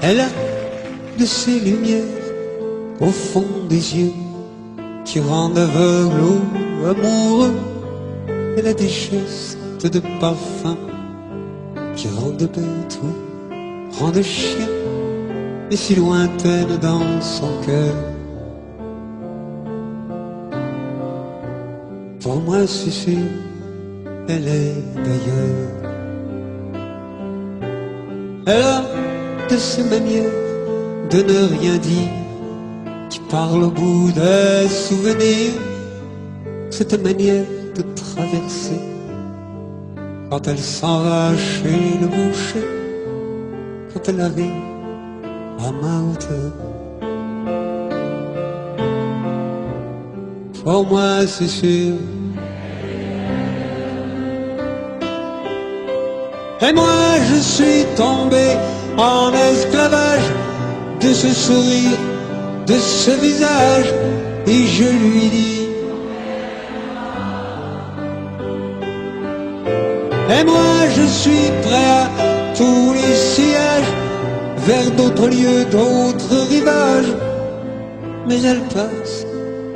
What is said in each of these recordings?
Elle a de ces lumières au fond des yeux qui rendent aveugle ou amoureux. Elle a des gestes de parfum qui rendent bête ou rendent chien, et si lointaine dans son cœur. Pour moi c'est sûr, elle est d'ailleurs. Elle a de ces manières de ne rien dire qui parle au bout des souvenirs, cette manière de traverser quand elle s'en va chez le boucher, quand elle arrive à ma hauteur. Pour moi c'est sûr. Et moi je suis tombé en esclavage de ce sourire, de ce visage, et je lui dis: et moi je suis prêt à tous les sillages, vers d'autres lieux, d'autres rivages. Mais elle passe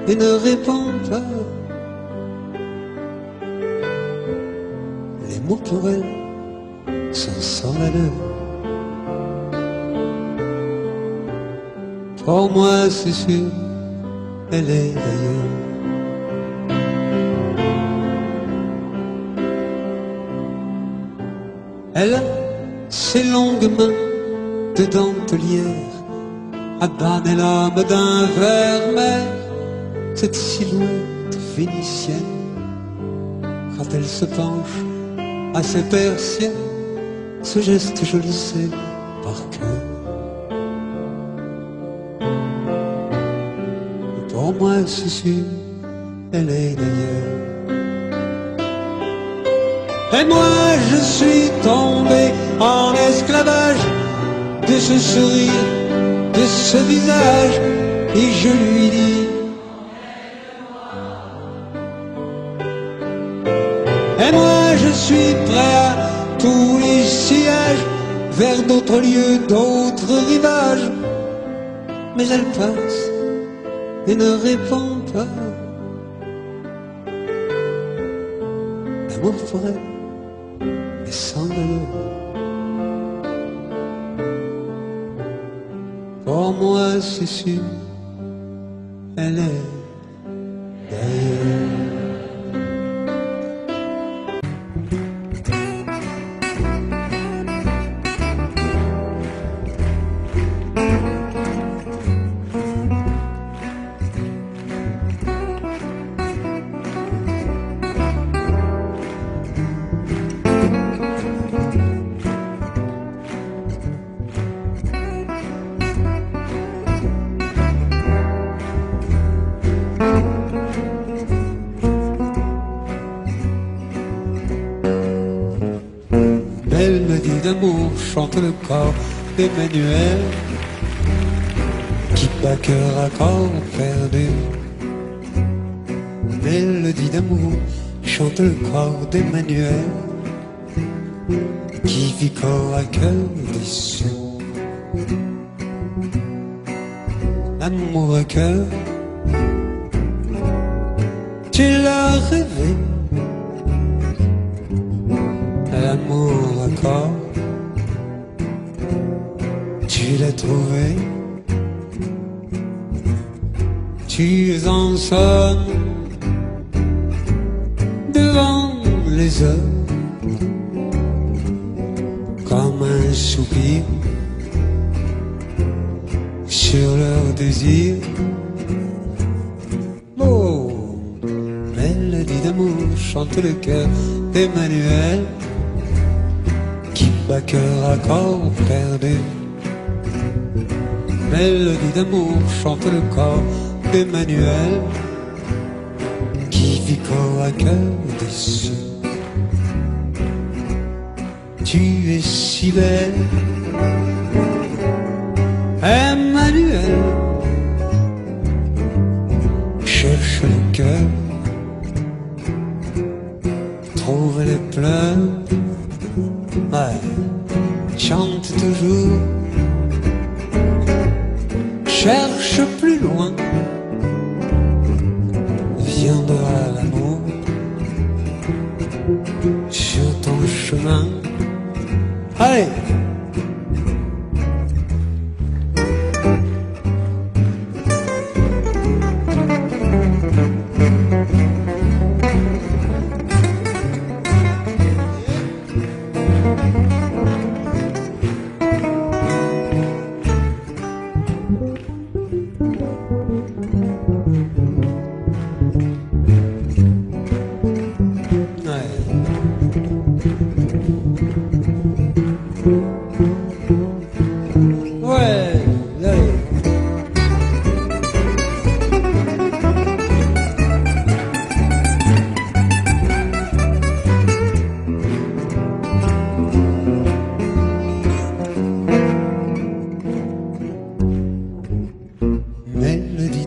et ne répond pas. Les mots pour elle sont sans valeur. Pour moi c'est sûr, elle est d'ailleurs. Elle a ses longues mains de dentelière à banner l'âme d'un ver-mer, cette silhouette vénitienne quand elle se penche à ses persiennes, ce geste je le sais par cœur. Pour moi c'est sûr, elle est d'ailleurs. Et moi je suis tombé en esclavage de ce sourire, de ce visage, et je lui dis: et moi je suis prêt à tous les sillages, vers d'autres lieux, d'autres rivages. Mais elle passe et ne répond pas. L'amour pour elle est sans valeur. Pour moi c'est sûr, elle est d'ailleurs. Belle mélodie d'amour chante le corps d'Emmanuel qui bat cœur à corps perdu. Mélodie d'amour chante le corps d'Emmanuel qui vit corps à cœur déçu. L'amour à cœur, tu l'as rêvé. L'amour à corps, tu l'as trouvé. Tu en sonnes devant les hommes comme un soupir sur leur désir. Oh, mélodie d'amour chante le cœur d'Emmanuel qui bat cœur à corps perdu. Mélodie d'amour chante le corps d'Emmanuel qui vit corps à cœur déçu. Tu es si belle, Emmanuel. Cherche le cœur, trouve les pleurs. Ouais, chante toujours cherche plus loin, viendra l'amour sur ton chemin. Allez!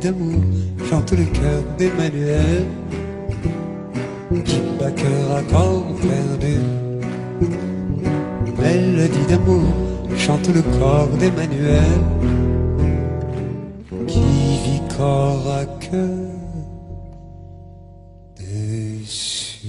D'amour chante le cœur d'Emmanuel qui bat cœur à corps perdu. Mélodie d'amour chante le corps d'Emmanuel qui vit corps à cœur déçu.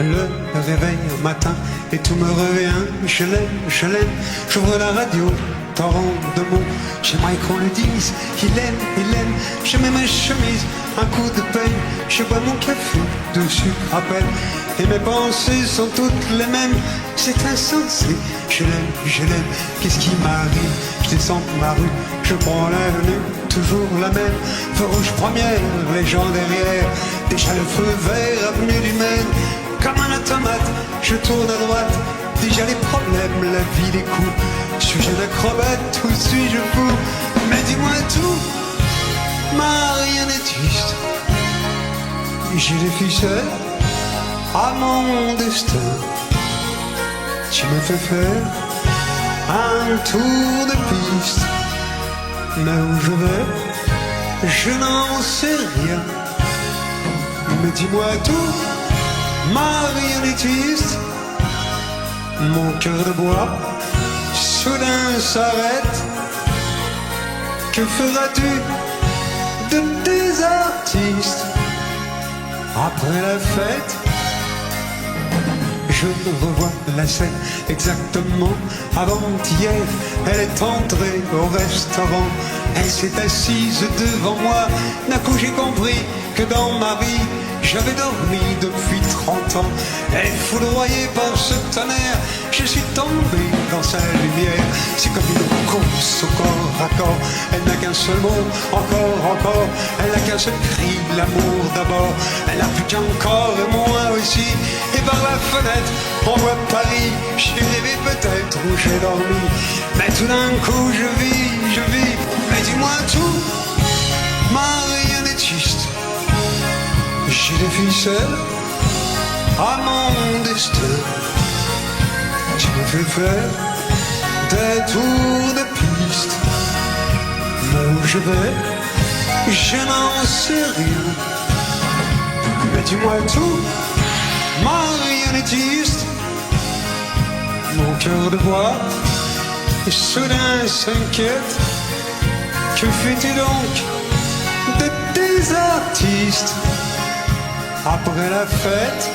Le réveil au matin et tout me revient. Je l'aime, j'ouvre la radio, torrent de mots. J'aimerais qu'on le dise, il aime. Je mets ma chemise, un coup de peine. Je bois mon café de sucre à peine. Et mes pensées sont toutes les mêmes. C'est insensé, je l'aime. Qu'est-ce qui m'arrive? Je descends ma rue, je prends l'avenue, toujours la même. Feu rouge première, les gens derrière. Déjà le feu vert, avenue du Maine. Comme un automate, je tourne à droite. Déjà les problèmes, la vie, les coups. Suis-je un acrobate ou suis-je fou? Mais dis-moi tout, marionnettiste. J'ai des ficelles à mon destin. Tu me fais faire un tour de piste. Mais où je vais, je n'en sais rien. Mais dis-moi tout, marionnettiste. Mon cœur de bois soudain s'arrête. Que feras-tu de tes artistes après la fête? Je revois la scène exactement avant-hier. Elle est entrée au restaurant. Elle s'est assise devant moi. D'un coup j'ai compris que dans ma vie j'avais dormi depuis 30 ans. Et foudroyé par ce tonnerre, je suis tombé dans sa lumière. C'est comme une course au corps à corps. Elle n'a qu'un seul mot, encore. Elle n'a qu'un seul cri, l'amour d'abord. Elle n'a plus qu'un corps et moi aussi. Et par la fenêtre, on voit Paris. J'ai rêvé peut-être où j'ai dormi. Mais tout d'un coup je vis. Mais dis-moi tout, marionnettiste. J'ai des ficelles à mon destin. Tu me fais faire des tours de piste. Mais où je vais, je n'en sais rien. Mais dis-moi tout, marionnettiste. Mon cœur de bois et soudain s'inquiète. Que fais-tu donc de tes artistes après la fête?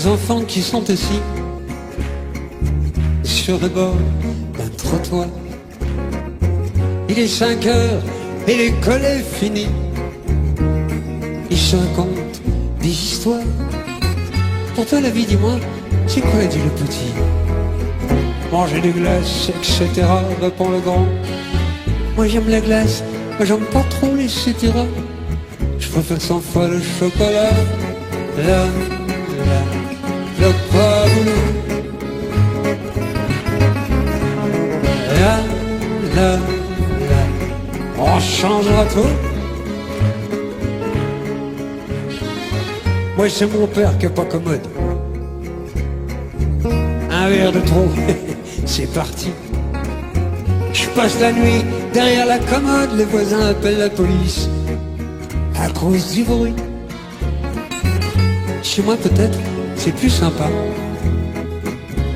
deux enfants qui sont assis sur le bord d'un trottoir. Il est 5 heures et l'école est finie. Ils se racontent des histoires. Pour toi la vie, dis-moi, c'est quoi, dit le petit? Manger des glaces, etc. répond le grand. Moi j'aime la glace, moi j'aime pas trop les etc. Je préfère 100 fois le chocolat. Là, le paboulou. Là, on changera tout. Moi c'est mon père qui est pas commode. Un verre de trop, c'est parti. Je passe la nuit derrière la commode, les voisins appellent la police à cause du bruit. Chez moi peut-être, c'est plus sympa,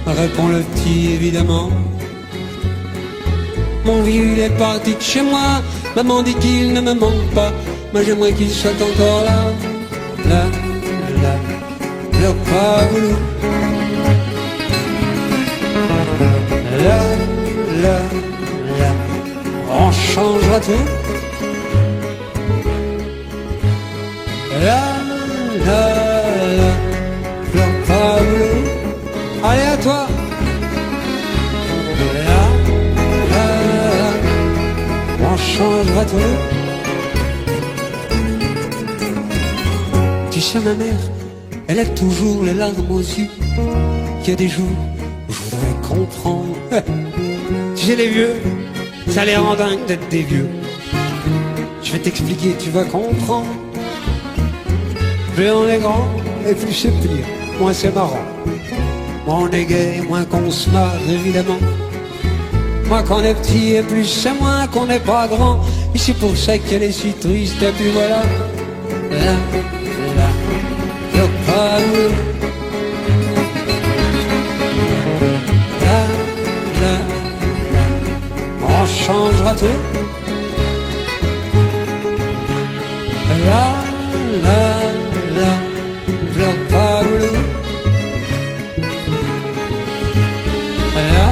répond le petit évidemment. Mon vieux il est parti de chez moi, maman dit qu'il ne me manque pas. Moi j'aimerais qu'il soit encore là, là, le paboulou. Là, on changera tout. Là, le paboulou. Allez à toi. Là, on changera tout. Tu sais ma mère, elle a toujours les larmes aux yeux. Il y a des jours où je voudrais comprendre. Tu sais les vieux, ça les rend dingue d'être des vieux. Je vais t'expliquer, tu vas comprendre. Plus on est grand, et plus c'est pire, moins c'est marrant. Moins on est gai, moins qu'on se marre, évidemment. Moins qu'on est petit, et plus c'est moins qu'on n'est pas grand. Et c'est pour ça qu'elle est si triste, et puis voilà. Là, le paboulou. Là, on changera tout. Là, le paboulou. Là,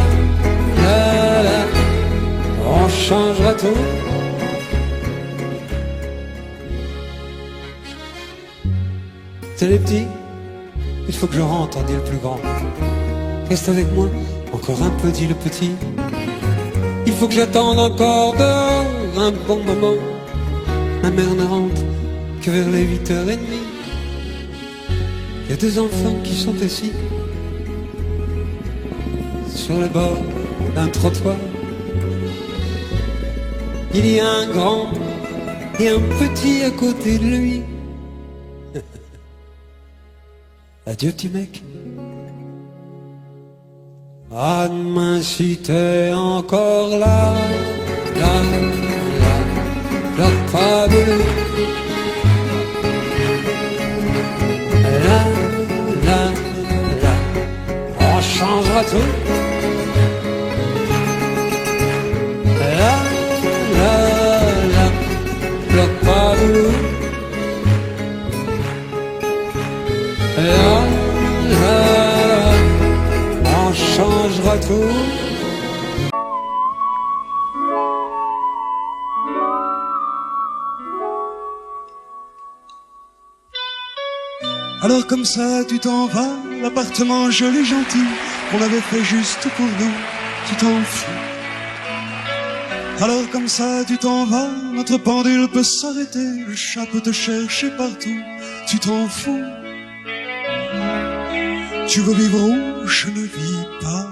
on changera tout. C'est les petits, il faut que je rentre, dit le plus grand. Reste avec moi, encore un peu, dit le petit. Il faut que j'attende encore dehors un bon moment. Ma mère ne rentre que vers les 8h30. Il y a deux enfants qui sont assis sur le bord d'un trottoir. Il y a un grand et un petit à côté de lui. Adieu petit mec. À demain si t'es encore là, le paboulou. Là, on changera tout. Là, le paboulou. Là, on changera tout. Alors comme ça tu t'en vas, l'appartement joli gentil qu'on avait fait juste pour nous, tu t'en fous. Alors comme ça tu t'en vas, notre pendule peut s'arrêter, le chat peut te chercher partout, tu t'en fous. Tu veux vivre où je ne vis pas.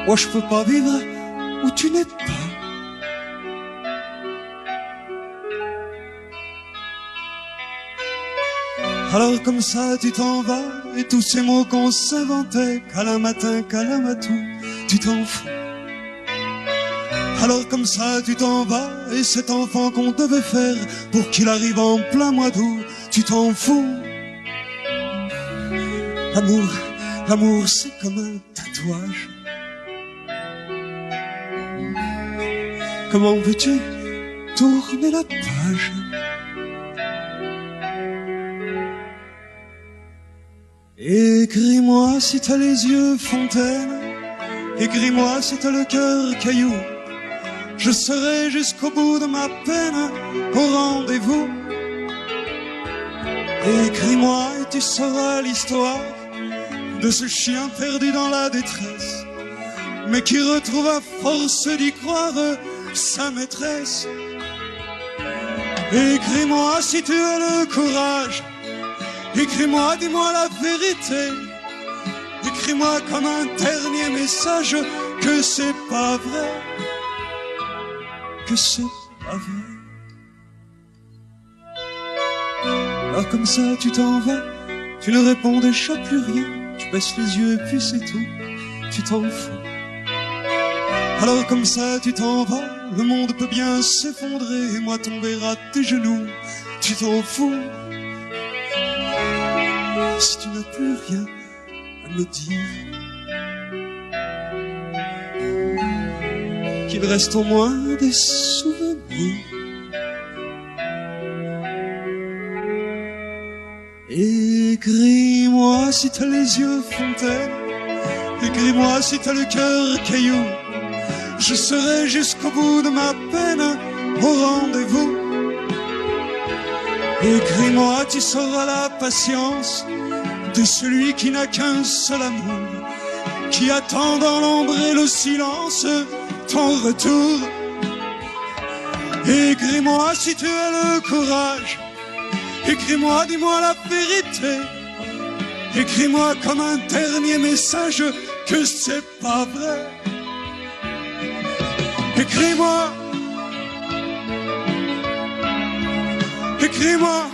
Moi je peux pas vivre où tu n'es pas. Alors comme ça tu t'en vas, et tous ces mots qu'on s'inventait, calamatin, calamatou, tu t'en fous. Alors comme ça tu t'en vas, et cet enfant qu'on devait faire pour qu'il arrive en plein mois d'août, tu t'en fous. L'amour, l'amour c'est comme un tatouage. Comment veux-tu tourner la page? Écris-moi si t'as les yeux fontaine, écris-moi si t'as le cœur caillou. Je serai jusqu'au bout de ma peine au rendez-vous. Écris-moi et tu sauras l'histoire de ce chien perdu dans la détresse, mais qui retrouve à force d'y croire sa maîtresse. Écris-moi si tu as le courage, écris-moi, dis-moi la vérité. Écris-moi comme un dernier message que c'est pas vrai, que c'est pas vrai. Alors comme ça tu t'en vas, tu ne réponds déjà plus rien, tu baisses les yeux et puis c'est tout, tu t'en fous. Alors comme ça tu t'en vas, le monde peut bien s'effondrer et moi tomber à tes genoux, tu t'en fous. Si tu n'as plus rien à me dire, qu'il reste au moins des souvenirs. Écris-moi si t'as les yeux fontaine, écris-moi si t'as le cœur caillou. Je serai jusqu'au bout de ma peine au rendez-vous. Écris-moi, tu sauras la patience de celui qui n'a qu'un seul amour, qui attend dans l'ombre et le silence ton retour. Écris-moi si tu as le courage, écris-moi, dis-moi la vérité. Écris-moi comme un dernier message que c'est pas vrai. Écris-moi, écris-moi.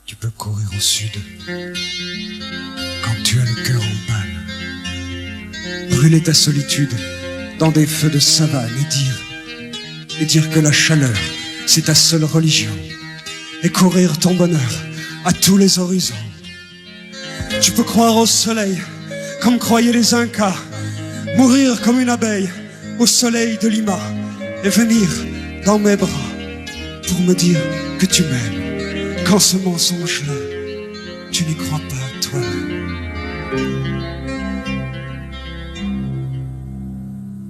Tu peux courir au sud quand tu as le cœur en panne, brûler ta solitude dans des feux de savane et dire que la chaleur c'est ta seule religion, et courir ton bonheur à tous les horizons. Tu peux croire au soleil comme croyaient les Incas, mourir comme une abeille au soleil de Lima et venir dans mes bras pour me dire que tu m'aimes. Quand ce mensonge-là, tu n'y crois pas toi-même.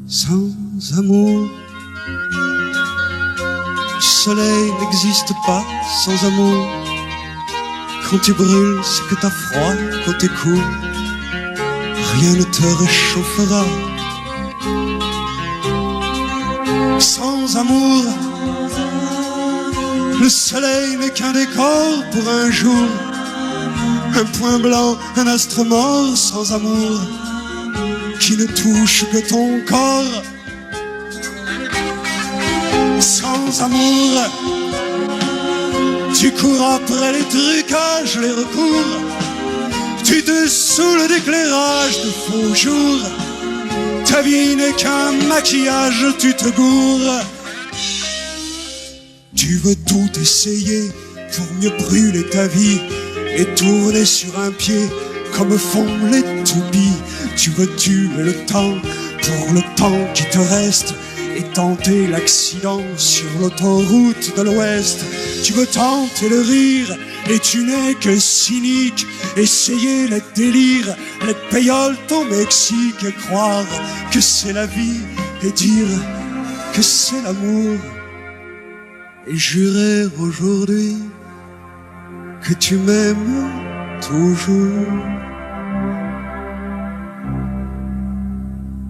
Sans amour, le soleil n'existe pas sans amour. Quand tu brûles, c'est que t'as froid côté cou, rien ne te réchauffera. Sans amour, le soleil n'est qu'un décor pour un jour, un point blanc, un astre mort. Sans amour, qui ne touche que ton corps. Sans amour, tu cours après les trucages, les recours, tu te saoules d'éclairage de faux jours. Ta vie n'est qu'un maquillage, tu te gourres. Tu veux tout essayer pour mieux brûler ta vie et tourner sur un pied comme font les toupies. Tu veux tuer le temps pour le temps qui te reste et tenter l'accident sur l'autoroute de l'Ouest. Tu veux tenter le rire et tu n'es que cynique, essayer les délires, les payoles au Mexique, et croire que c'est la vie et dire que c'est l'amour. Et jurer aujourd'hui que tu m'aimes toujours.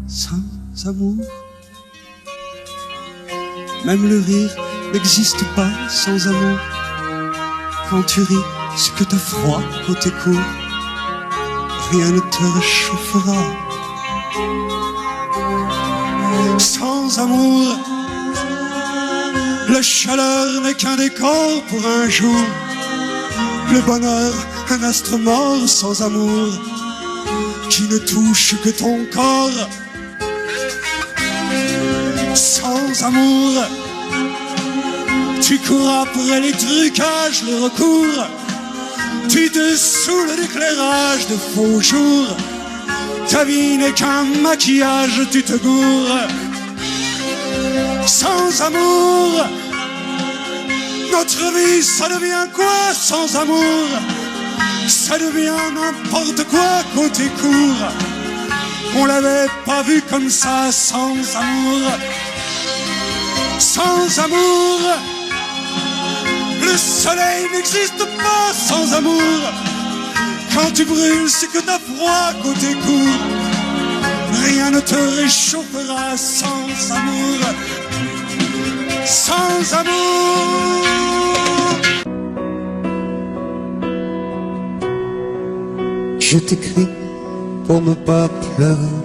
Sans amour, même le rire n'existe pas sans amour. Quand tu ris, c'est que t'as froid côté cou, rien ne te réchauffera. Sans amour, la chaleur n'est qu'un décor pour un jour, le bonheur un astre mort. Sans amour, qui ne touche que ton corps. Sans amour, Tu cours après les trucages, les recours. Tu te saoules d'éclairage de faux jours. Ta vie n'est qu'un maquillage, tu te gourres. Sans amour, notre vie, ça devient quoi sans amour? Ça devient n'importe quoi côté court. On l'avait pas vu comme ça sans amour. Sans amour, le soleil n'existe pas sans amour. Quand tu brûles, c'est que t'as froid côté court. Rien ne te réchauffera sans amour. Sans amour. Je t'écris pour ne pas pleurer.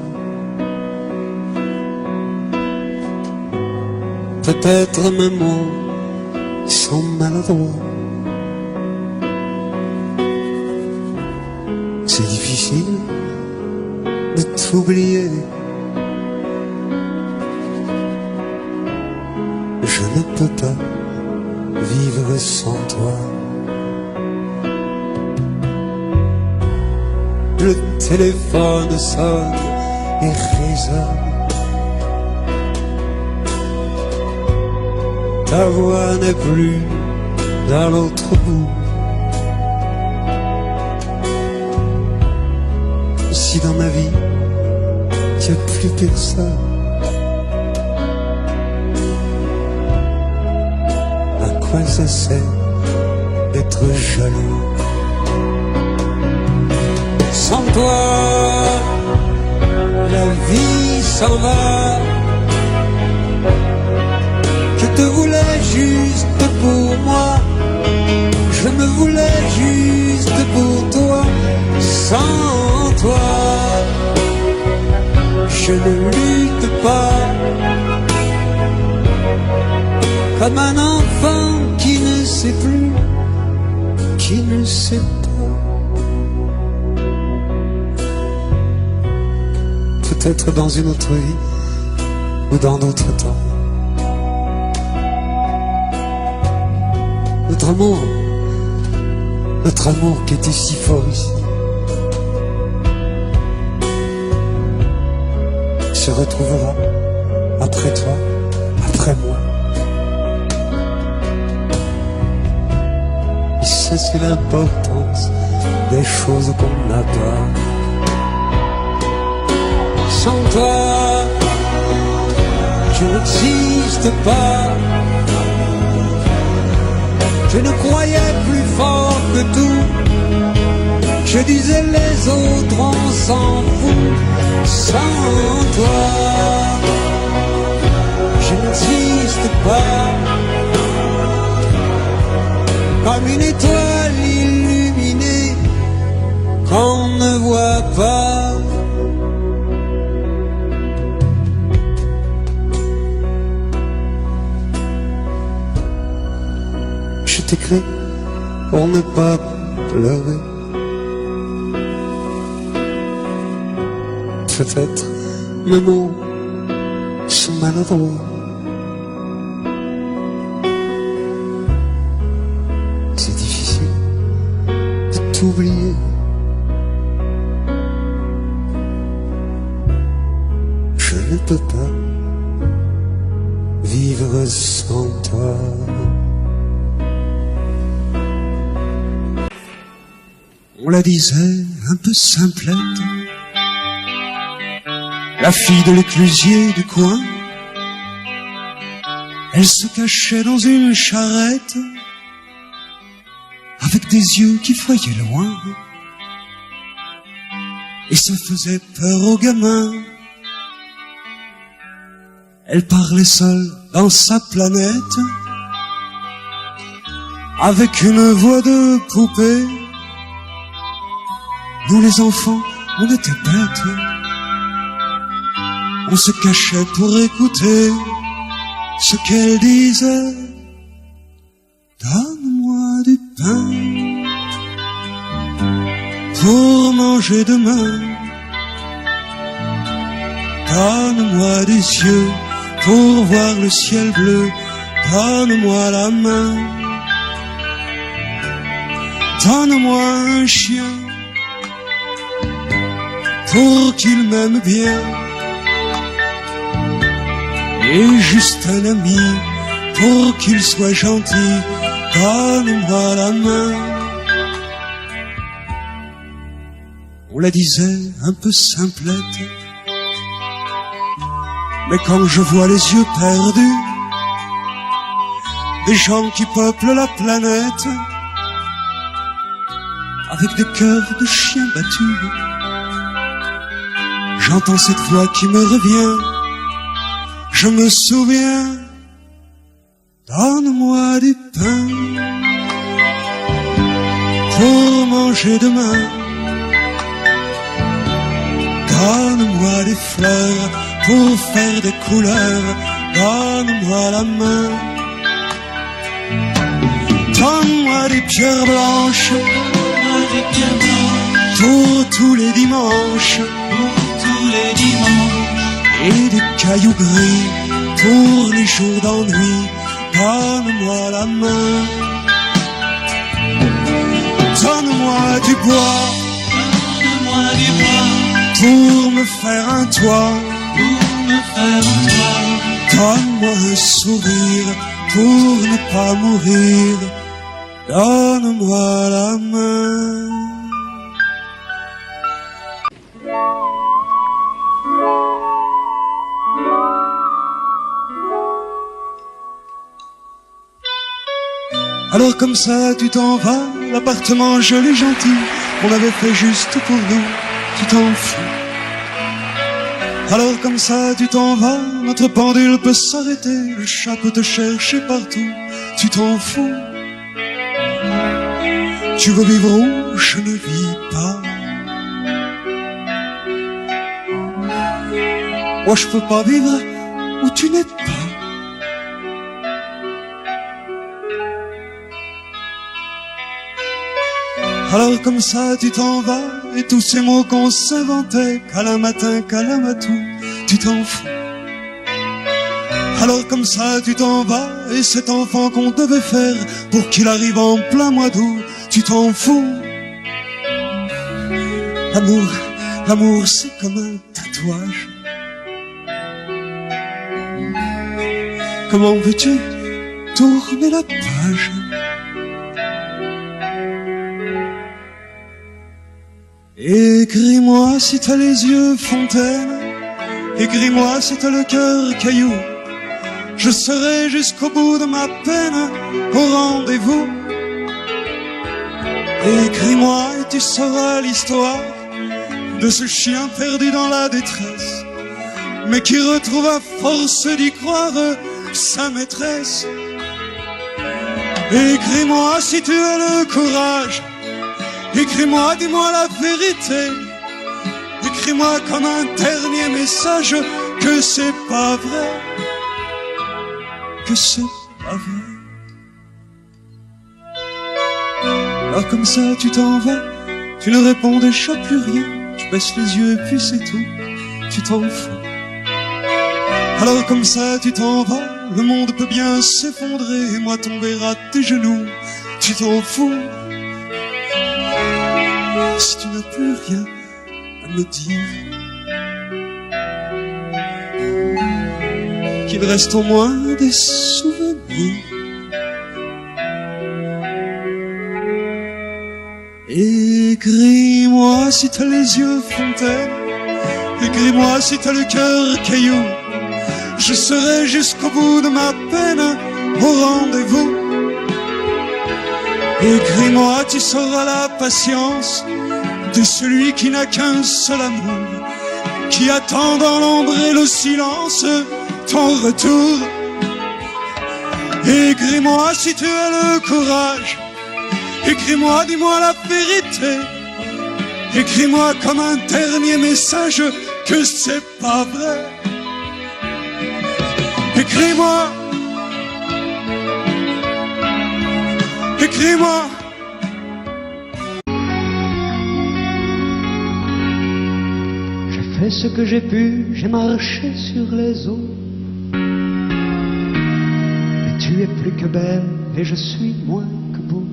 Peut-être mes mots sont maladroits. C'est difficile de t'oublier. Je ne peux pas vivre sans toi. Le téléphone sonne et résonne. Ta voix n'est plus dans l'autre bout. Si dans ma vie, il n'y a plus personne, à quoi ça sert d'être jaloux? Sans toi, la vie s'en va. Je te voulais juste pour moi, je me voulais juste pour toi. Sans toi, je ne lutte pas, comme un enfant qui ne sait plus, qui ne sait pas. Peut-être dans une autre vie ou dans d'autres temps. Notre amour qui était si fort ici, se retrouvera après toi, après moi. Et ça, c'est l'importance des choses qu'on adore. Sans toi, je n'existe pas. Je ne croyais plus fort que tout. Je disais les autres, on s'en fout. Sans toi, je n'existe pas. Comme une étoile illuminée qu'on ne voit pas. Je t'écris pour ne pas pleurer. Peut-être mes mots sont maladroits. C'est difficile de t'oublier. Je ne peux pas vivre sans toi. On la disait un peu simplette, la fille de l'éclusier du coin. Elle se cachait dans une charrette, avec des yeux qui voyaient loin. Et ça faisait peur aux gamins. Elle parlait seule dans sa planète, avec une voix de poupée. Nous les enfants, on était bêtes. On se cachait pour écouter ce qu'elle disait. Donne-moi du pain pour manger demain. Donne-moi des yeux pour voir le ciel bleu donne-moi la main. Donne-moi un chien pour qu'il m'aime bien, et juste un ami pour qu'il soit gentil. Donne-moi la main. On la disait un peu simplette, mais quand je vois les yeux perdus des gens qui peuplent la planète avec des cœurs de chiens battus, j'entends cette voix qui me revient. Je me souviens, donne-moi du pain pour manger demain. Donne-moi des fleurs pour faire des couleurs. Donne-moi la main. Donne-moi des pierres blanches pour tous les dimanches. Et des cailloux gris pour les jours d'ennui. Donne-moi la main. Donne-moi du bois pour me faire un toit. Donne-moi un sourire pour ne pas mourir. Donne-moi la main. Alors comme ça tu t'en vas, l'appartement joli gentil qu'on avait fait juste pour nous, tu t'en fous. Alors comme ça tu t'en vas, notre pendule peut s'arrêter, le chat peut te chercher partout, tu t'en fous. Tu veux vivre où je ne vis pas. Moi je peux pas vivre où tu n'es pas. Alors comme ça tu t'en vas, et tous ces mots qu'on s'inventait, câlin matin, câlin matou, tu t'en fous. Alors comme ça tu t'en vas, et cet enfant qu'on devait faire pour qu'il arrive en plein mois d'août, tu t'en fous. L'amour c'est comme un tatouage. Comment veux-tu tourner la page? Écris-moi si t'as les yeux fontaine, écris-moi si t'as le cœur caillou. Je serai jusqu'au bout de ma peine au rendez-vous. Écris-moi et tu sauras l'histoire de ce chien perdu dans la détresse, mais qui retrouve à force d'y croire sa maîtresse. Écris-moi si tu as le courage, écris-moi, dis-moi la vérité. Écris-moi comme un dernier message que c'est pas vrai, que c'est pas vrai. Alors comme ça tu t'en vas, tu ne réponds déjà plus rien, tu baisses les yeux et puis c'est tout, tu t'en fous. Alors comme ça tu t'en vas, le monde peut bien s'effondrer et moi tomber à tes genoux, tu t'en fous. Si tu n'as plus rien à me dire, qu'il reste au moins des souvenirs. Écris-moi si t'as les yeux fontaine, écris-moi si t'as le cœur caillou. Je serai jusqu'au bout de ma peine au rendez-vous. Écris-moi, tu sauras la patience de celui qui n'a qu'un seul amour, qui attend dans l'ombre et le silence ton retour. Écris-moi si tu as le courage, écris-moi, dis-moi la vérité. Écris-moi comme un dernier message que c'est pas vrai. Écris-moi, écris-moi. J'ai fait ce que j'ai pu, j'ai marché sur les eaux. Et tu Tu es plus que belle et je suis moins que beau.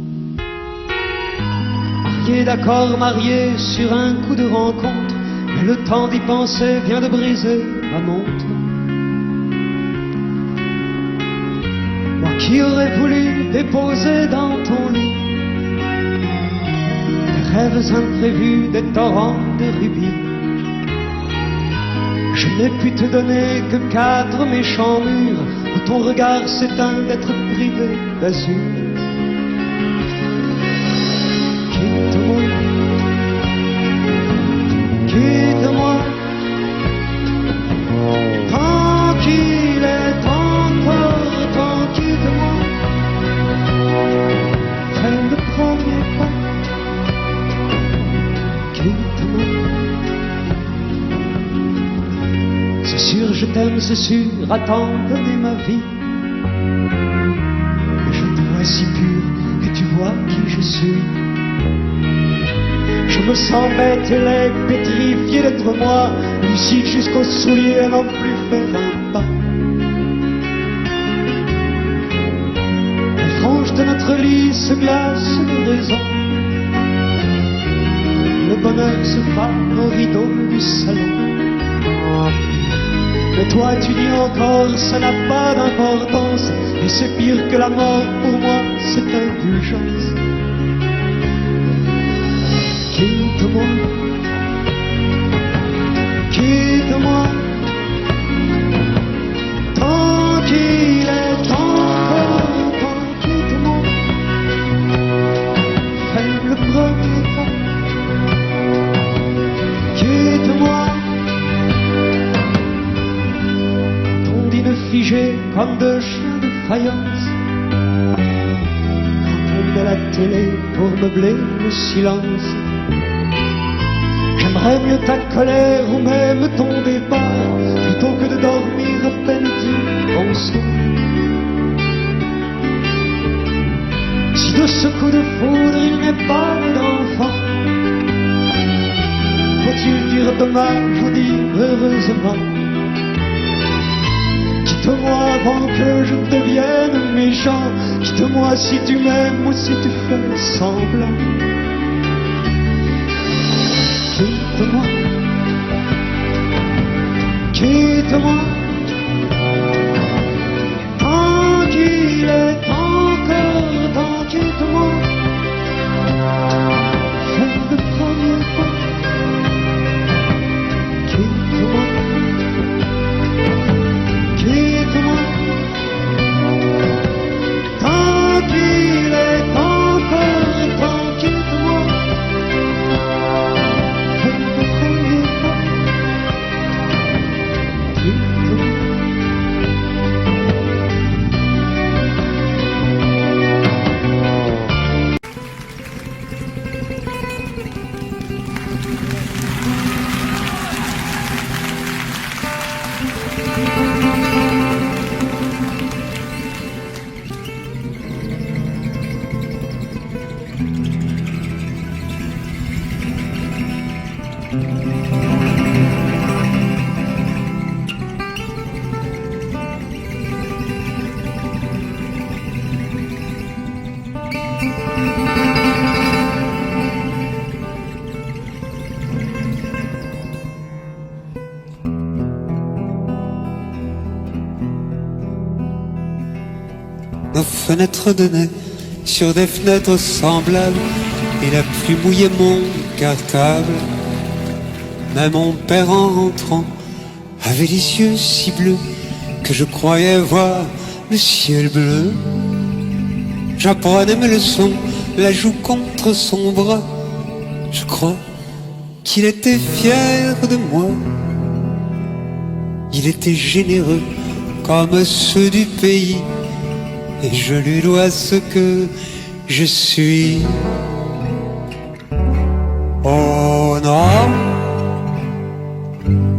Marié, d'accord, marié sur un coup de rencontre, mais le temps d'y penser vient de briser ma montre. Moi qui aurais voulu déposer dans ton lit des rêves imprévus, des torrents de rubis. Je n'ai pu te donner que 4 méchants murs où ton regard s'éteint d'être privé d'azur. Quitte-moi, quitte-moi, tant qu'il est encore temps, quitte-moi, fais le premier pas, quitte-moi. C'est sûr, je t'aime, c'est sûr, attends, donner ma vie. Mais je te vois si pur que tu vois qui je suis. Je me sens bête et laid, pétrifié d'être moi, lucide jusqu'aux souliers à n'en plus faire un pas. Les franges de notre lit se glacent de raison. Le bonheur se fane aux rideaux du salon. Mais toi tu dis encore, ça n'a pas d'importance, et c'est pire que la mort pour moi, c'est indulgence. Quitte-moi, quitte-moi, tant qu'il est encore temps, quitte-moi, fais le premier pas, quitte-moi. Ton dîner figé comme deux chiens de faïence, quand on met la télé pour meubler le silence. J'aimerais mieux ta colère ou même ton départ, plutôt que de dormir à peine dit bonsoir. Si de ce coup de foudre il n'est pas d'enfant, faut-il dire dommage ou dire heureusement? Quitte-moi avant que je devienne méchant, quitte-moi si tu m'aimes ou si tu fais semblant. Quitte-moi, quitte-moi, tant qu'il est encore temps, quitte-moi, fais le premier pas, quitte-moi, quitte-moi, tant qu'il est encore temps, quitte-moi. Nos fenêtres donnaient sur des fenêtres semblables, et la pluie mouillait mon cartable. Mais mon père en rentrant avait les yeux si bleus que je croyais voir le ciel bleu. J'apprenais mes leçons, la joue contre son bras. Je crois qu'il était fier de moi. Il était généreux comme ceux du pays, et je lui dois ce que je suis. Oh non,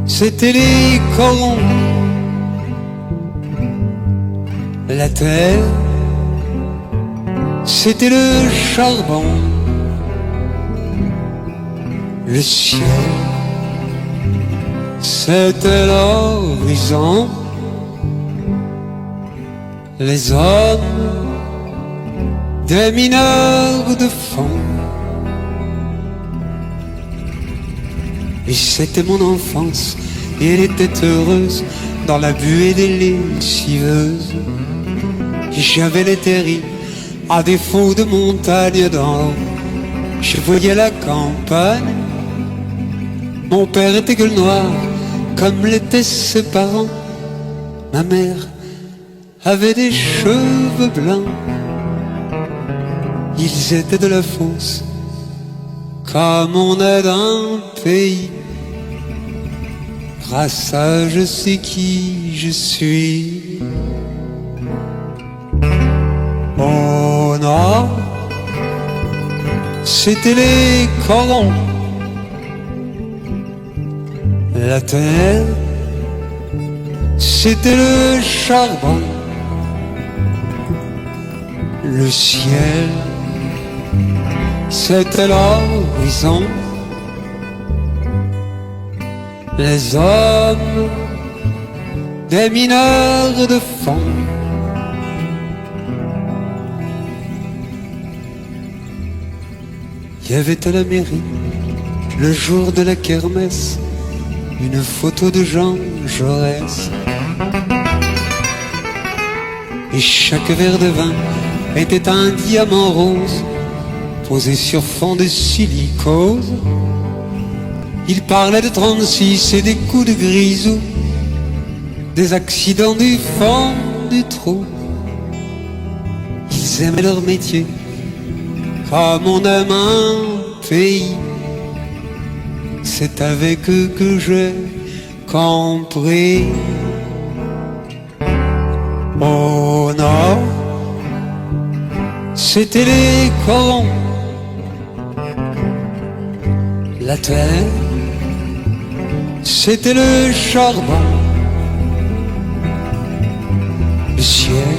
c'était les corons, la terre, c'était le charbon, le ciel, c'était l'horizon. les hommes des mineurs de fond. Et c'était mon enfance, et elle était heureuse dans la buée des lessiveuses. Et j'avais les terrils, à défaut de montagne d'en haut. Je voyais la campagne. Mon père était gueule noire, comme l'étaient ses parents. Ma mère avait des cheveux blancs. Ils étaient de la fosse, comme on est d'un pays. Grâce à je sais qui je suis. Au nord, c'était les corons. La terre, c'était le charbon. Le ciel, c'était l'horizon. Les hommes des mineurs de fond. Il y avait à la mairie, le jour de la kermesse, une photo de Jean Jaurès. Et chaque verre de vin était un diamant rose posé sur fond de silicose. Il parlait de 36 et des coups de grisou, des accidents du fond du trou. Ils aimaient leur métier comme on aime un pays. C'est avec eux que j'ai compris. Au nord, c'était les corons. La terre, c'était le charbon. Le ciel,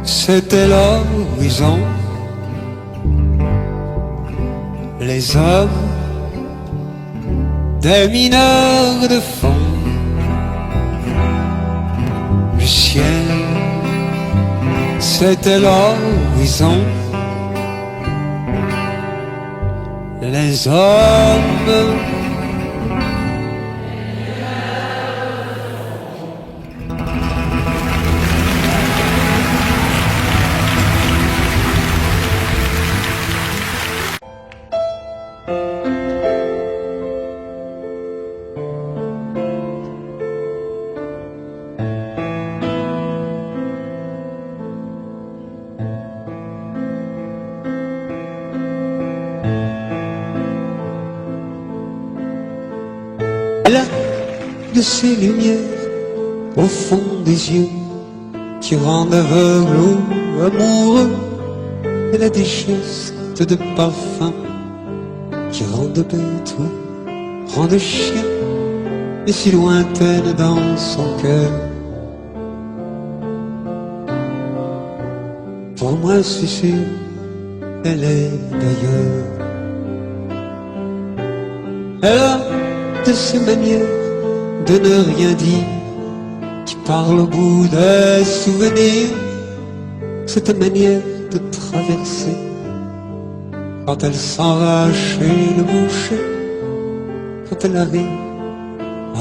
c'était l'horizon. Les hommes des mineurs de fond. Le ciel, c'était l'horizon. Les hommes Elle a de ces lumières au fond des yeux qui rendent aveugle ou amoureux. Elle a des gestes de parfum qui rendent bête ou rendent chien, mais si lointaine dans son cœur. Pour moi c'est sûr, elle est d'ailleurs. Elle a de ces manières de ne rien dire, qui parle au bout des souvenirs, cette manière de traverser quand elle s'en va chez le boucher, quand elle arrive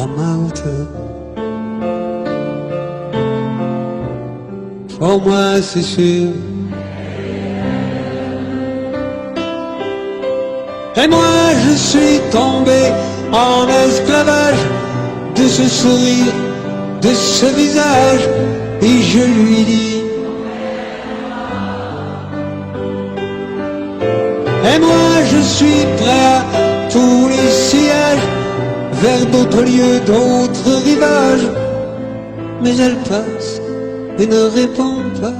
à ma hauteur. Pour moi c'est sûr. Et moi je suis tombé en esclavage de ce sourire, de ce visage, et je lui dis: et moi je suis prêt à tous les sièges, vers d'autres lieux, d'autres rivages. Mais elle passe et ne répond pas.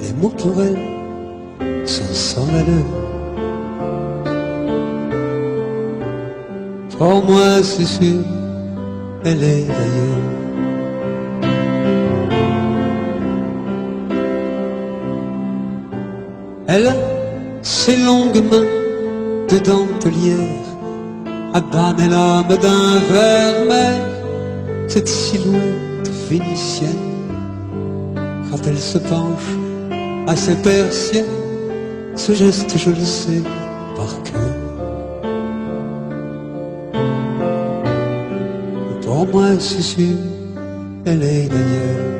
Les mots pour elle sont sans valeur. Pour moi c'est sûr, elle est d'ailleurs. Elle a ses longues mains de dentelière à banner l'âme d'un vermeil. cette silhouette vénitienne, quand elle se penche à ses persiennes, ce geste je le sais par cœur. Pour moi c'est sûr, elle est d'ailleurs.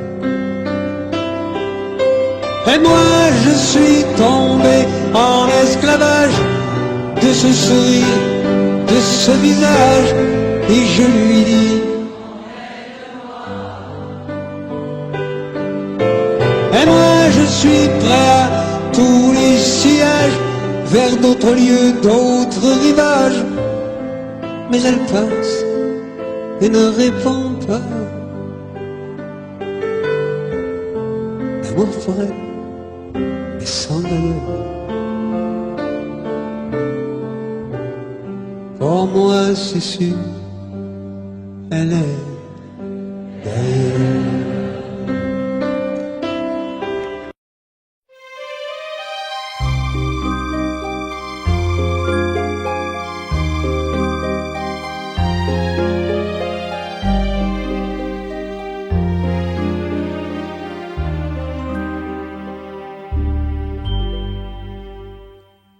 Et moi je suis tombé en esclavage de ce sourire, de ce visage, et je lui dis: et moi je suis prêt à tous les sillages, vers d'autres lieux, d'autres rivages. Mais elle passe et ne répond pas. L'amour pour elle est sans valeur. Pour moi c'est sûr, elle est d'ailleurs.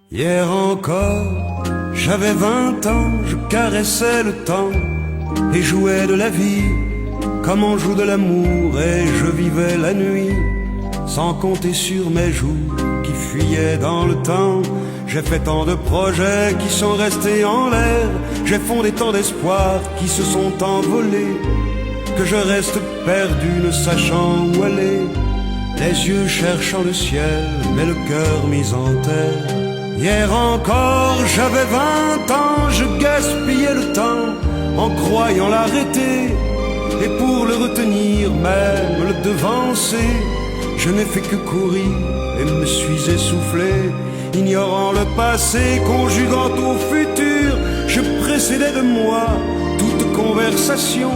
Hier encore, j'avais 20 ans, je caressais le temps et jouais de la vie comme on joue de l'amour, et je vivais la nuit sans compter sur mes jours qui fuyaient dans le temps. J'ai fait tant de projets qui sont restés en l'air, j'ai fondé tant d'espoirs qui se sont envolés, que je reste perdu ne sachant où aller, les yeux cherchant le ciel mais le cœur mis en terre. Hier encore, j'avais 20 ans, je gaspillais le temps en croyant l'arrêter, et pour le retenir, même le devancer, je n'ai fait que courir et me suis essoufflé. Ignorant le passé, conjuguant au futur, je précédais de moi toute conversation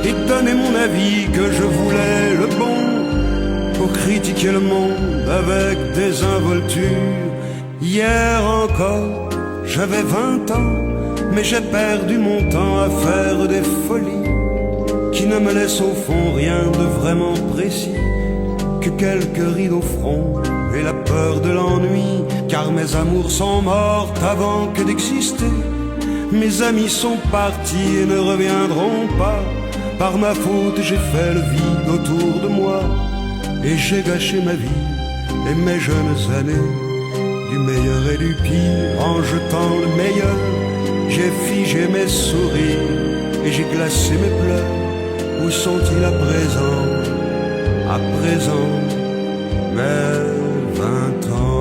et donnais mon avis que je voulais le bon, pour critiquer le monde avec désinvolture. Hier encore, j'avais 20 ans, mais j'ai perdu mon temps à faire des folies qui ne me laissent au fond rien de vraiment précis, que quelques rides au front et la peur de l'ennui, car mes amours sont mortes avant que d'exister. Mes amis sont partis et ne reviendront pas. Par ma faute j'ai fait le vide autour de moi, et j'ai gâché ma vie et mes jeunes années, du meilleur et du pire en jetant le meilleur. J'ai figé mes sourires et j'ai glacé mes pleurs. Où sont-ils à présent, mes 20 ans?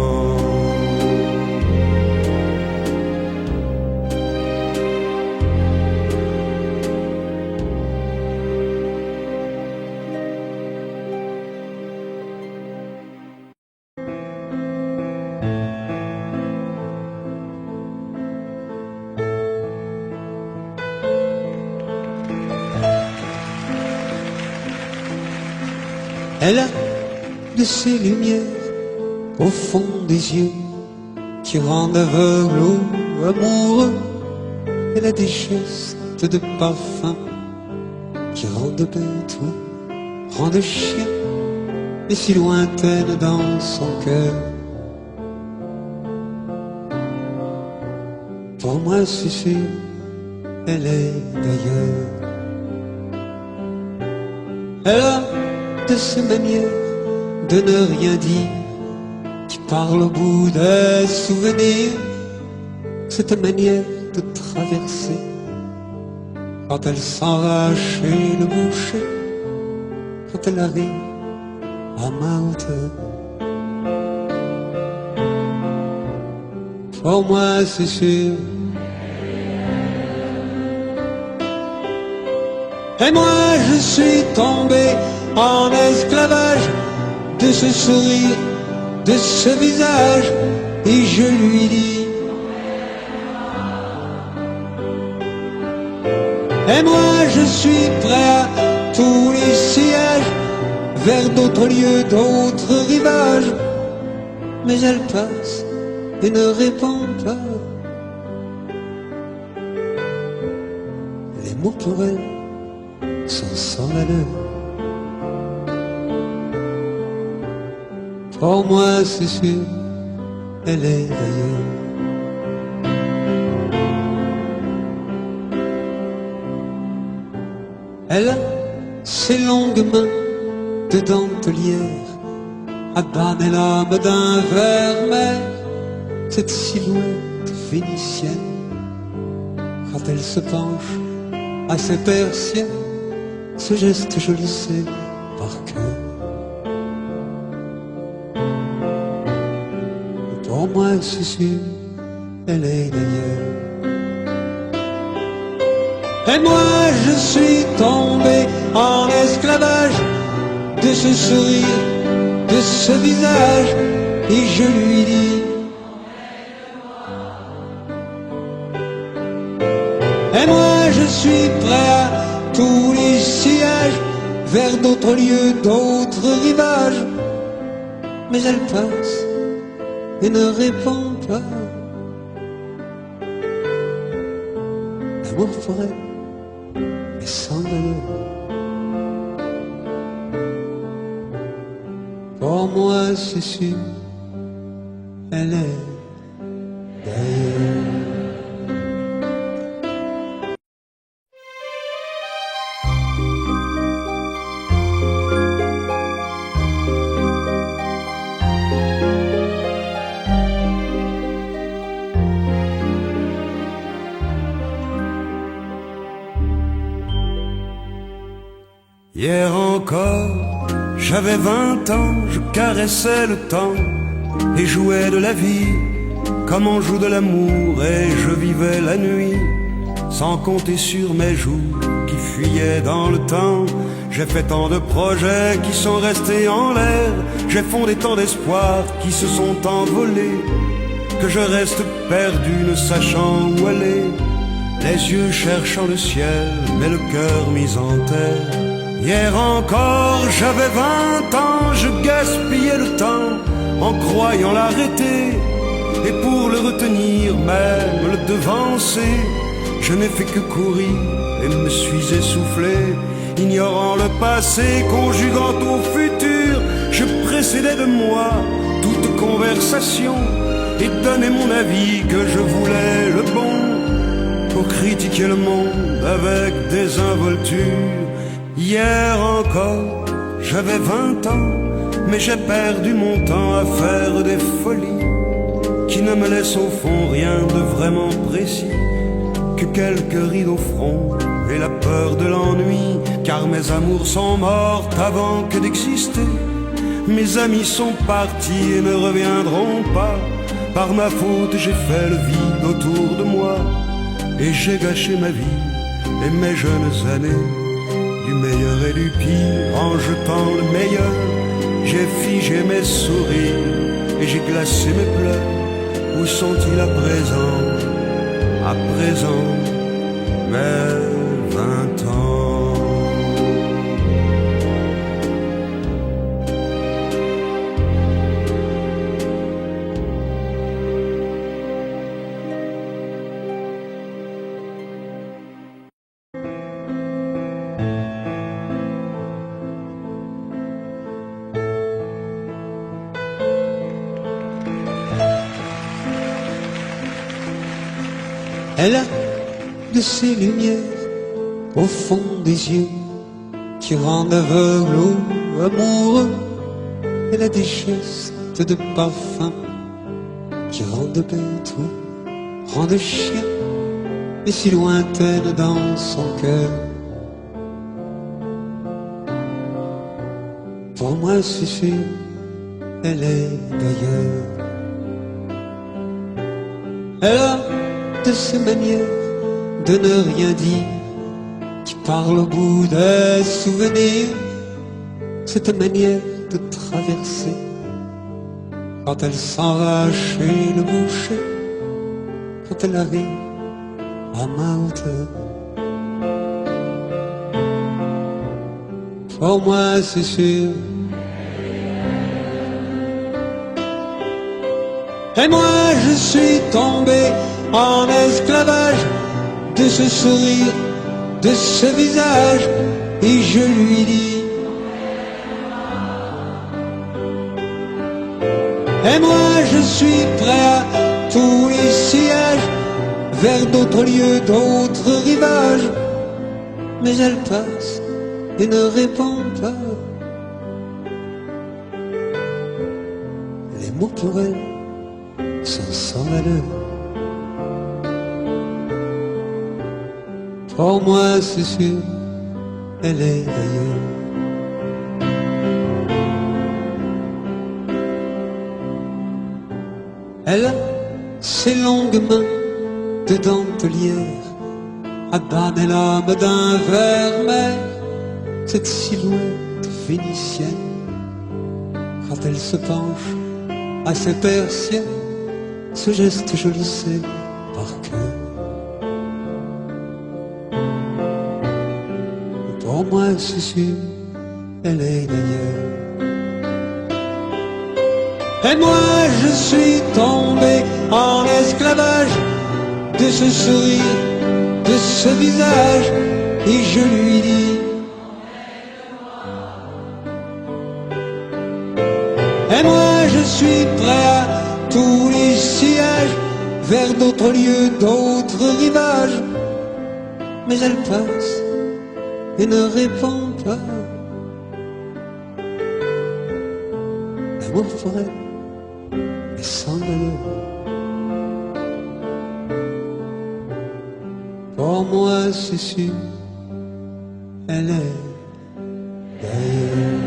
Elle a de ces lumières au fond des yeux qui rendent aveugle ou amoureux. Elle a des gestes de parfum qui rendent bête ou rendent chien, mais si lointaine dans son cœur. Pour moi c'est sûr, elle est d'ailleurs. Elle a de ces manières de ne rien dire qui parle au bout des souvenirs, cette manière de traverser quand elle s'en va chez le boucher, quand elle arrive à ma hauteur. Pour moi c'est sûr. Et moi je suis tombé en esclavage de ce sourire, de ce visage, et je lui dis: et moi je suis prêt à tous les sillages, vers d'autres lieux, d'autres rivages. Mais elle passe et ne répond pas. Les mots pour elle sans valeur. Pour moi c'est sûr, elle est d'ailleurs. Elle a ses longues mains de dentelière à banner l'âme d'un vermeil. Cette silhouette vénitienne, quand elle se penche à ses persiennes, ce geste je le sais par cœur. Pour moi c'est sûr, elle est d'ailleurs. Et moi je suis tombé en esclavage de ce sourire, de ce visage, et je lui dis: et moi je suis prêt à tous les sillages, vers d'autres lieux, d'autres rivages. Mais elle passe et ne répond pas. L'amour pour elle est sans valeur. Pour moi c'est sûr, elle est d'ailleurs. Hier encore, j'avais 20 ans, je caressais le temps et jouais de la vie comme on joue de l'amour, et je vivais la nuit sans compter sur mes jours qui fuyaient dans le temps. J'ai fait tant de projets qui sont restés en l'air, j'ai fondé tant d'espoirs qui se sont envolés, que je reste perdu ne sachant où aller, les yeux cherchant le ciel mais le cœur mis en terre. Hier encore, j'avais 20 ans, je gaspillais le temps en croyant l'arrêter, et pour le retenir, même le devancer, je n'ai fait que courir et me suis essoufflé, ignorant le passé, conjuguant au futur. Je précédais de moi toute conversation et donnais mon avis que je voulais le bon, pour critiquer le monde avec désinvolture. Hier encore, j'avais 20 ans, mais j'ai perdu mon temps à faire des folies qui ne me laissent au fond rien de vraiment précis, que quelques rides au front et la peur de l'ennui, car mes amours sont mortes avant que d'exister. Mes amis sont partis et ne reviendront pas. Par ma faute j'ai fait le vide autour de moi, et j'ai gâché ma vie et mes jeunes années, du meilleur et du pire, en jetant le meilleur. J'ai figé mes sourires et j'ai glacé mes pleurs. Où sont-ils à présent, mes 20 ans? Elle a de ces lumières au fond des yeux qui rendent aveugle ou amoureux. Elle a des gestes de parfum qui rendent bête ou rendent chien, mais si lointaine dans son cœur. Pour moi c'est sûr, elle est d'ailleurs. Elle a de ces manières de ne rien dire qui parle au bout des souvenirs, cette manière de traverser quand elle s'en va chez le boucher, quand elle arrive à ma hauteur. Pour moi c'est sûr. Et moi je suis tombé en esclavage de ce sourire, de ce visage, et je lui dis et moi je suis prêt à tous les sillages vers d'autres lieux, d'autres rivages. Mais elle passe et ne répond pas. Les mots pour elle sont sans valeur. Pour moi c'est sûr, elle est ailleurs. Elle a ses longues mains de dentelière à banner l'âme d'un vermeil. Cette silhouette vénitienne, quand elle se penche à ses persiennes, ce geste je le sais par cœur. Pour moi c'est sûr, elle est d'ailleurs. Et moi je suis tombé en esclavage de ce sourire, de ce visage, et je lui dis et moi je suis prêt à tous les sillages vers d'autres lieux, d'autres rivages. Mais elle passe et ne répond pas. L'amour pour elle est sans valeur. Pour moi c'est sûr, elle est d'ailleurs.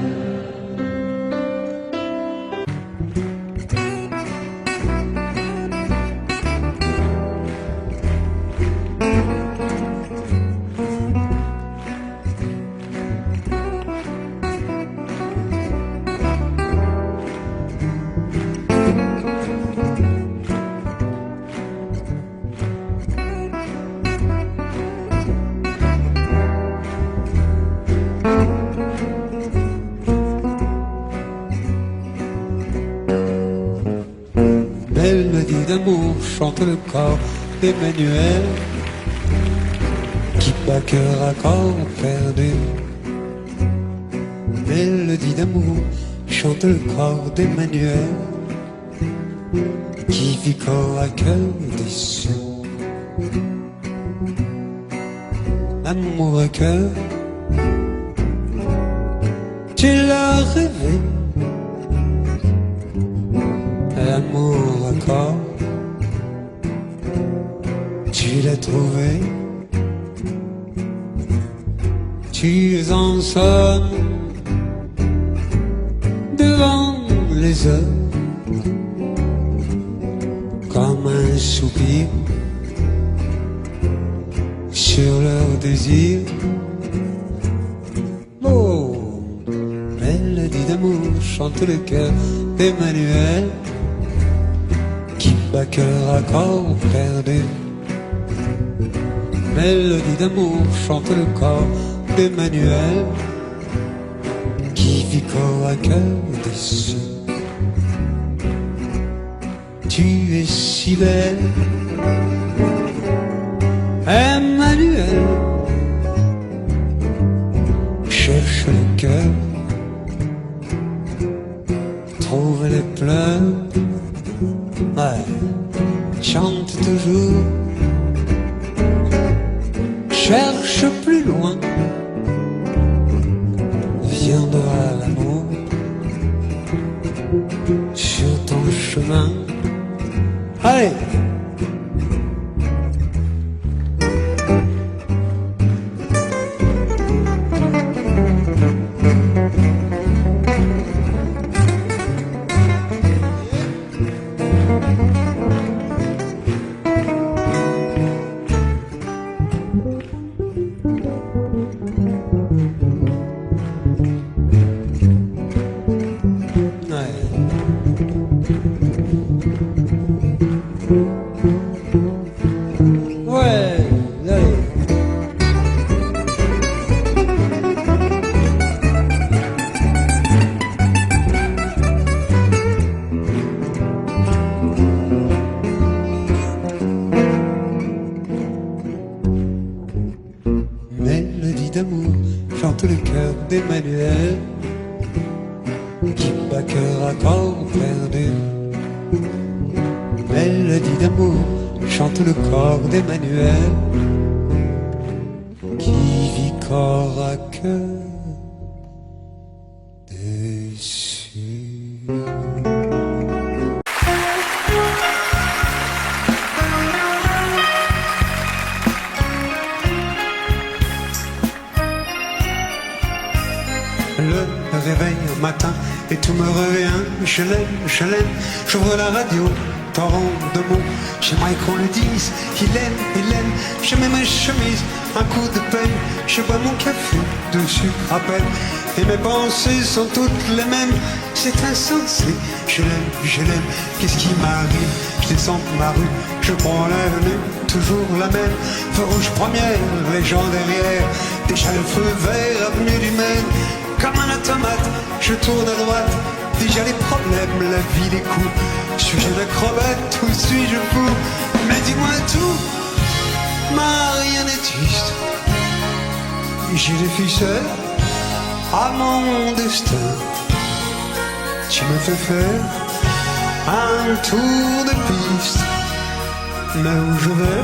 Mélodie d'amour chante le corps d'Emmanuel qui bat cœur à corps perdu. Mélodie d'amour chante le corps d'Emmanuel qui vit corps à cœur déçu. Amour à cœur, tu l'as rêvé. L'amour à corps, tu l'as trouvé. Tu en sonnes devant les heures comme un soupir sur leur désir. Oh, mélodie d'amour chante le cœur d'Emmanuel qui bat cœur à corps perdu. Mélodie d'amour chante le corps d'Emmanuel qui vit corps à cœur déçu. Tu es si belle, Emmanuel. Cherche le cœur, trouve les pleurs. Ouais, chante toujours, cherche plus loin, viendra l'amour sur ton chemin. Allez! Emmanuel qui bat cœur à corps perdu. Mélodie d'amour chante le corps d'Emmanuel qui vit corps à cœur déçu. Le réveil au matin et tout me revient. Je l'aime, j'ouvre la radio, torrent de mots. J'aimerais qu'on le dise, il aime. Je mets ma chemise, un coup de peine. Je bois mon café de sucre à peine. Et mes pensées sont toutes les mêmes. C'est insensé, je l'aime. Qu'est-ce qui m'arrive? Je descends ma rue, je prends l'avenue, toujours la même. Feu rouge première, les gens derrière. Déjà le feu vert, avenue du Maine. Comme un automate, je tourne à droite. Déjà les problèmes, la vie, les coups. Suis-je un acrobate ou suis-je fou? Mais dis-moi tout, marionnettiste. J'ai des ficelles à mon destin. Tu me fais faire un tour de piste. Mais où je vais,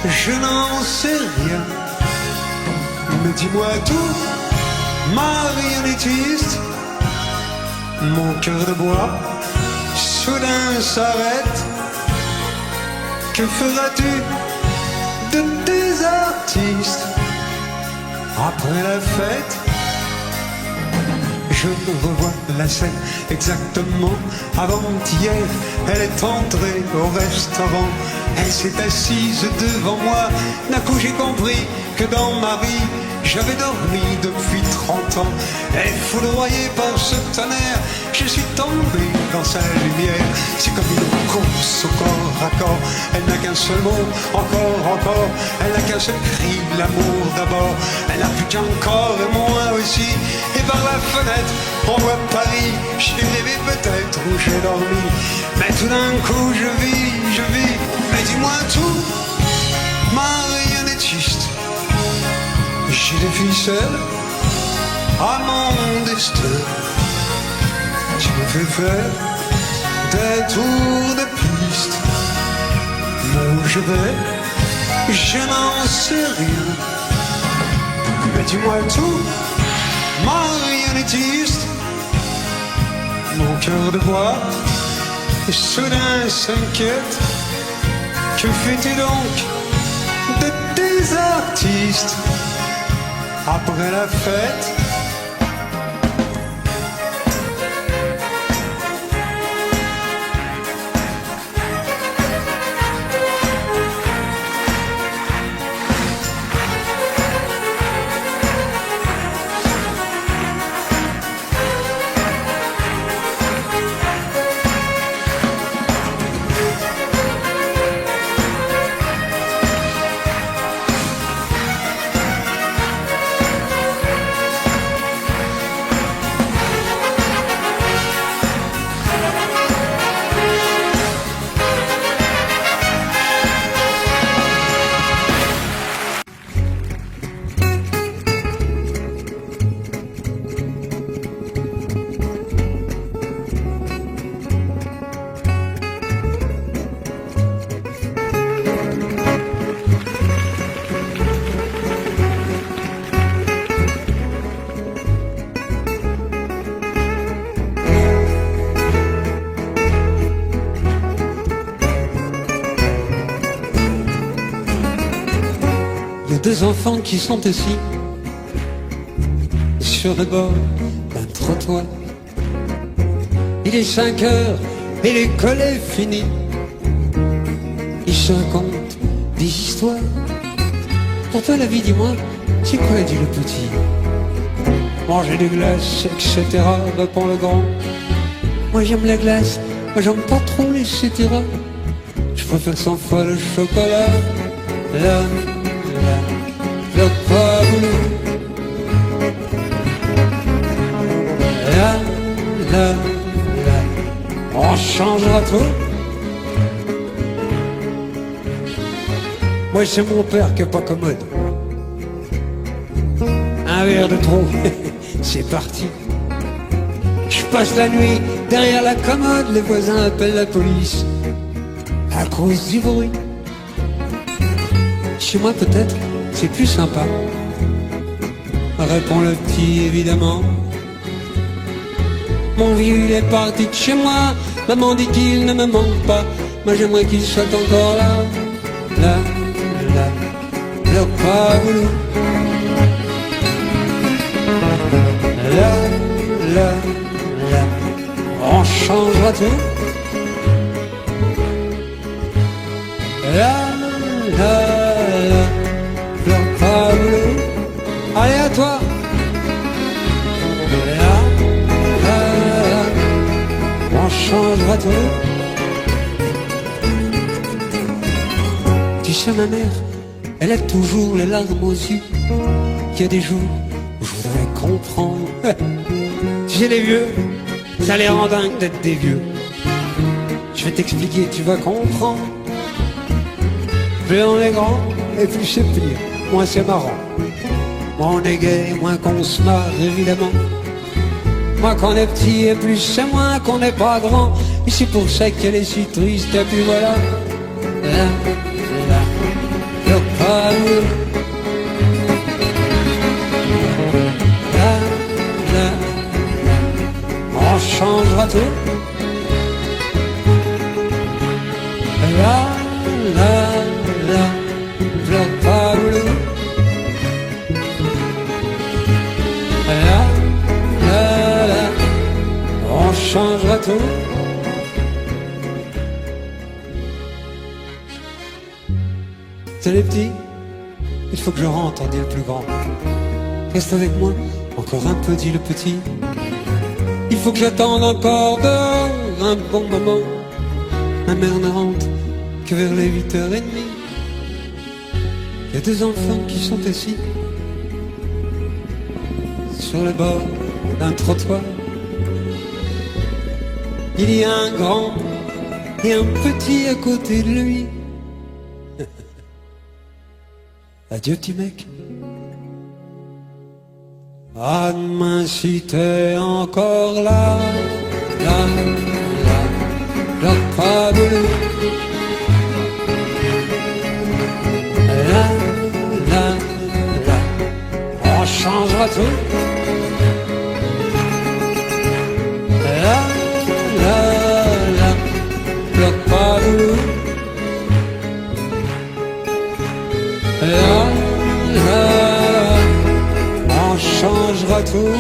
je n'en sais rien. Mais dis-moi tout, marionnettiste. Mon cœur de bois soudain s'arrête. Que feras-tu de tes artistes après la fête? Je revois la scène exactement avant-hier. Elle est entrée au restaurant. Elle s'est assise devant moi. D'un coup j'ai compris que dans ma vie j'avais dormi depuis 30 ans. Et foudroyé par ce tonnerre, je suis tombé dans sa lumière. C'est comme une course au corps à corps. Elle n'a qu'un seul mot, encore. Elle n'a qu'un seul cri, l'amour d'abord. Elle n'a plus qu'un corps et moi aussi. Et par la fenêtre, on voit Paris. J'ai rêvé peut-être où j'ai dormi. Mais tout d'un coup je vis. Mais dis-moi tout, marionnettiste. J'ai des ficelles à mon destin. Tu me fais faire des tours de piste. Mais où je vais, je n'en sais rien. Mais dis-moi tout, marionnettiste. Mon cœur de bois soudain s'inquiète. Que fais-tu donc de tes artistes après la fête? Deux enfants qui sont assis sur le bord d'un trottoir. Il est 5 heures et l'école est finie. Ils se racontent des histoires. Pour toi la vie, dis-moi, c'est quoi, dit le petit? Manger des glaces, etc., répond le grand. Moi j'aime la glace, moi j'aime pas trop les etc. Je préfère 100 fois le chocolat. Le pablo, on changera tout. Moi c'est mon père qui est pas commode. Un verre de trop, c'est parti. Je passe la nuit derrière la commode, les voisins appellent la police à cause du bruit. Chez moi peut-être, c'est plus sympa, répond le petit évidemment. Mon vieux il est parti de chez moi, maman dit qu'il ne me manque pas. Moi j'aimerais qu'il soit encore là, là, là, le paboulou. Là, là, là, on changera tout. Là, là, là, le paboulou. Allez à toi. Là, là, là, on changera tout. Tu sais ma mère, elle a toujours les larmes aux yeux. Il y a des jours où je voudrais comprendre. Tu sais les vieux, ça les rend dingue d'être des vieux. Je vais t'expliquer, tu vas comprendre. Plus on est grand, et plus c'est pire, moins c'est marrant. Moins on est gai, moins qu'on se marre évidemment. Moins qu'on est petit et plus c'est moins qu'on n'est pas grand. Et c'est pour ça qu'elle est si triste et puis voilà. Là, là, le paboulou. Là, là, on changera tout. Là, là, là, le paboulou. Là, là, là, on changera tout. C'est les petits, il faut que je rentre, dit le plus grand. Reste avec moi, encore un peu, dit le petit. Il faut que j'attende encore dehors un bon moment. Ma mère ne rentre que vers les 8h30. Il y a deux enfants qui sont assis sur le bord d'un trottoir. Il y a un grand et un petit à côté de lui. Adieu petit mec. À demain si t'es encore là, là, là, le paboulou. Là, là, là, on changera tout. Là, là, là, le paboulou. Là, là, on changera tout.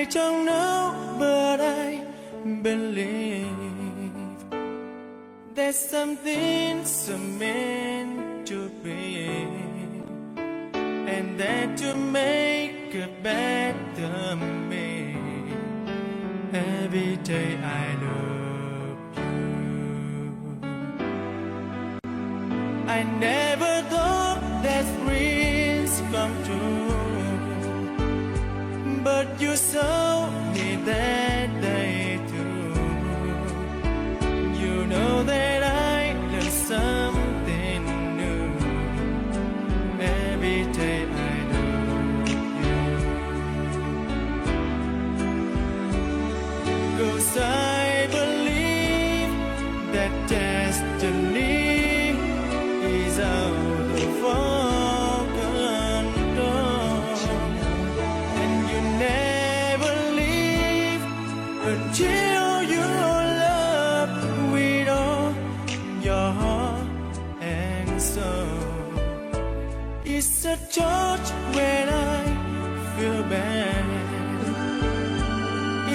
don't know, but I believe there's something so meant to be, and that to make a better me. Every day I love you. I never thought that dreams come true, but you saw me that day too. You know that I learned something new. Every day I love you. 'Cause I believe that destiny is out of our control, and you never leave until you love with all your heart and soul. It's a touch when I feel bad,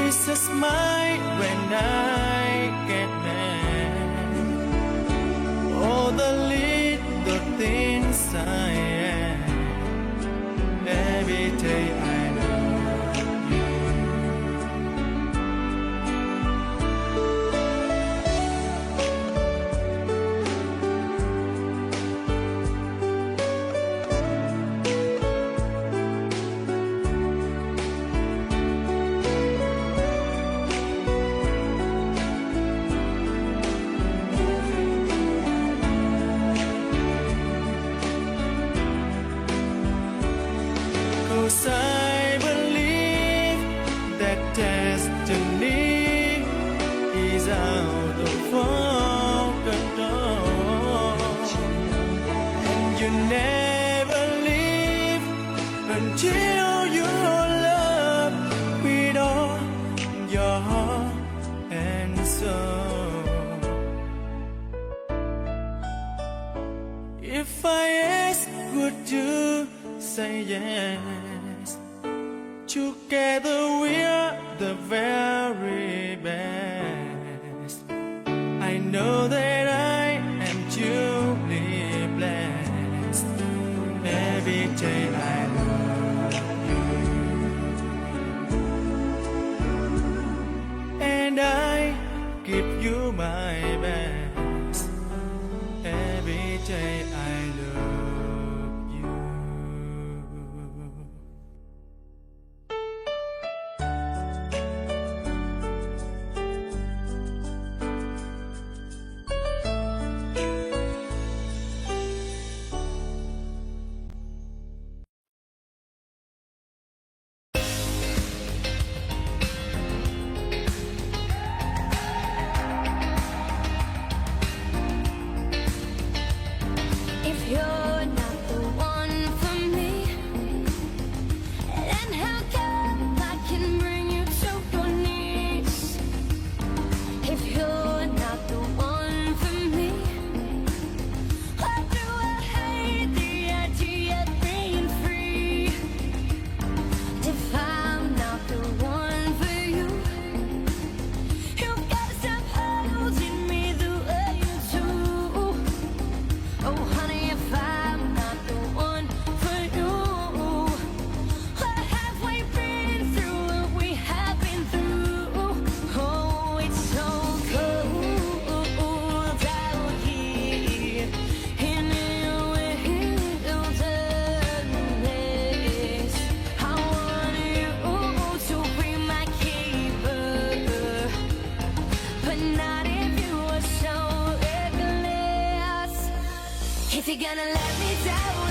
it's a smile when I get mad. All the little things I am. Every day I love you. I believe that destiny is out of our control, and you never leave until you love with all your heart and soul. If I ask, would you say yes? Together we're the very best. I know that I am truly blessed. Every day I love you, and I give you my best. Every day I love you. If you're gonna let me down,